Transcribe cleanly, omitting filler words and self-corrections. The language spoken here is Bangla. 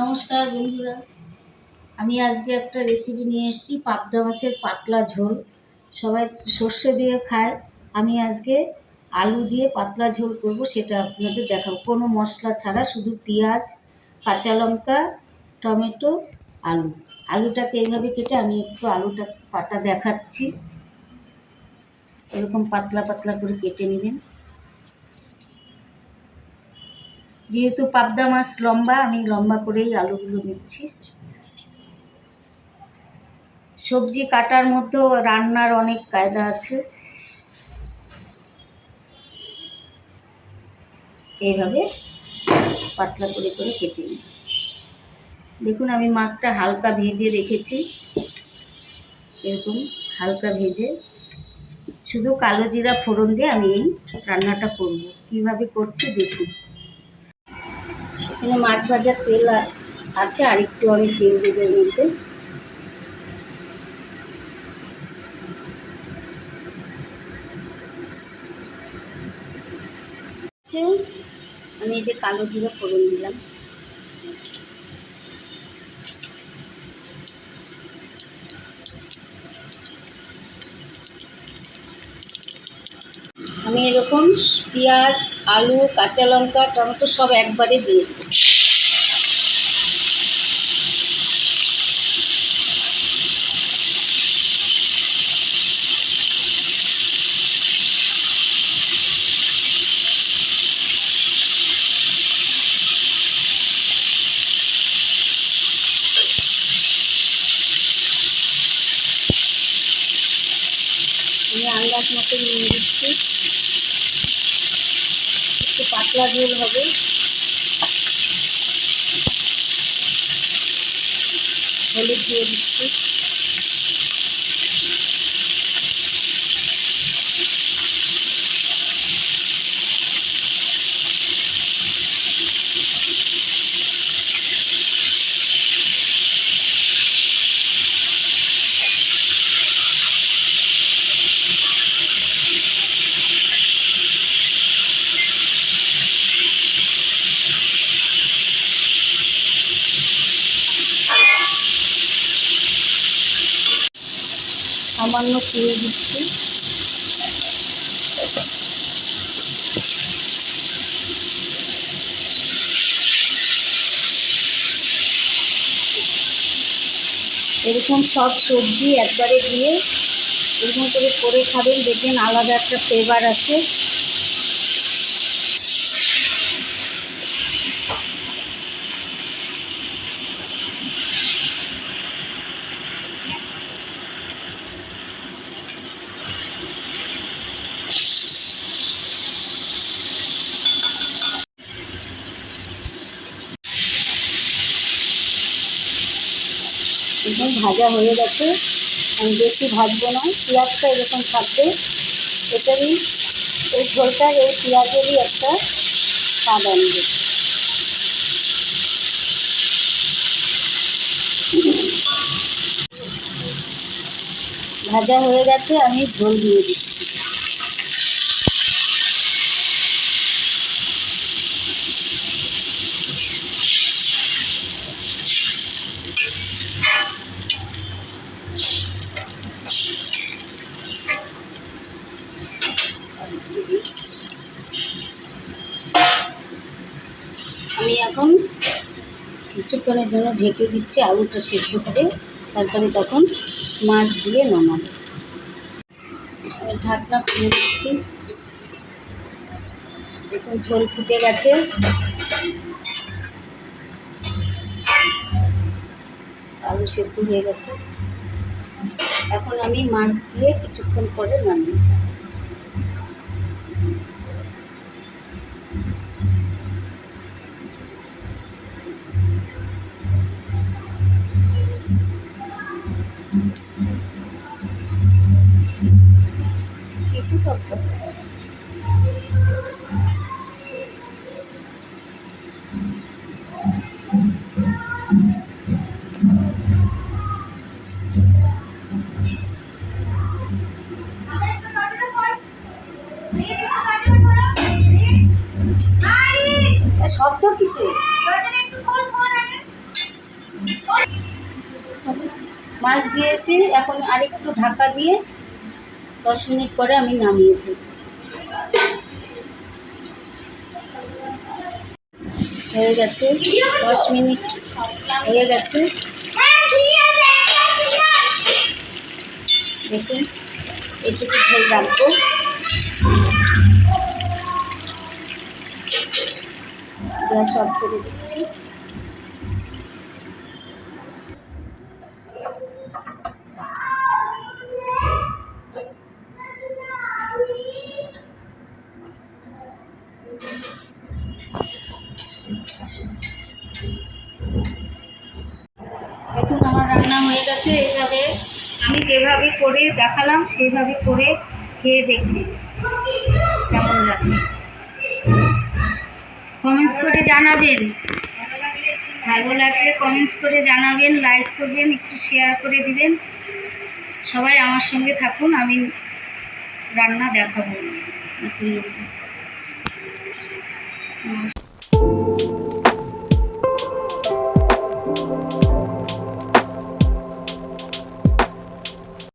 নমস্কার বন্ধুরা, আমি আজকে একটা রেসিপি নিয়ে এসেছি পাবদা মাছের পাতলা ঝোল। সবাই সর্ষে দিয়ে খায়, আমি আজকে আলু দিয়ে পাতলা ঝোল করব, সেটা আপনাদের দেখাবো। কোনো মশলা ছাড়া, শুধু পেঁয়াজ, কাঁচা লঙ্কা, টমেটো, আলুটাকে এইভাবে কেটে আমি একটু আলুটা কাটা দেখাচ্ছি। এরকম পাতলা পাতলা করে কেটে নেবেন। যেহেতু পাবদা মাছ লম্বা, আমি লম্বা করেই আলুগুলো নিচ্ছি। সবজি কাটার মতো রান্নার অনেক কায়দা আছে, এইভাবে পাতলা করে করে কেটে নিই। দেখুন, আমি মাছটা হালকা ভেজে রেখেছি, এরকম হালকা ভেজে শুধু কালো জিরা ফোড়ন দিয়ে আমি এই রান্নাটা করব। কিভাবে করছি দেখুন। এখানে মাছ ভাজার তেল আছে, আর একটু আমি তেল দেবো এর মধ্যে। আমি এই যে কালো জিরা ফোড়ন দিলাম। আমি এরকম পেঁয়াজ, আলু, কাঁচা লঙ্কা, টমেটো সব একবারে দিয়ে দিই। আমি আন্দাজ মতো নিয়ে দিচ্ছি, একটু পাতলা ঝোল হবে। হলুদ দিয়ে দিচ্ছি, সামান্য তেল দিচ্ছি। এরকম সব সবজি একবারে দিয়ে এরকম করে খাবেন, দেখবেন আলাদা একটা ফ্লেভার আছে। একদম ভাজা হয়ে গেছে, আমি বেশি ভাজবো না। পেঁয়াজটা এরকম থাকবে, এটারই এই ঝোলটার এই পেঁয়াজেরই একটা স্বাদ আনবে। ভাজা হয়ে গেছে, আমি ঝোল দিয়ে দিচ্ছি। আমি এখন কিছুক্ষণের জন্য ঢেকে দিচ্ছি, আলুটা সেদ্ধ করে, তারপরে তখন মাছ দিয়ে নামাবো। আমি ঢাকনা খুলে দিচ্ছি। দেখুন, ঝোল ফুটে গেছে, আলু সেদ্ধ হয়ে গেছে। এখন আমি মাছ দিয়ে কিছুক্ষণ পরে নামিয়ে। কিসে শব্দ? শব্দ কিসে? মাছ দিয়েছি, এখন আরেকটু ঢাকা দিয়ে 10 মিনিট পরে আমি নামিয়ে ফেলব। হয়ে গেছে, 10 মিনিট হয়ে গেছে। দেখুন একটু ঝোল রাখবো। গ্যাস অফ করে দিচ্ছি। দেখুন আমার রান্না হয়ে গেছে। এইভাবে আমি যেভাবে করে দেখালাম সেইভাবে করে খেয়ে দেখবে কেমন লাগে। কমেন্টস করে জানাবেন, ভালো লাগলে কমেন্টস করে জানাবেন, লাইক করবেন, একটু শেয়ার করে দিবেন। সবাই আমার সঙ্গে থাকুন, আমি রান্না দেখাবো।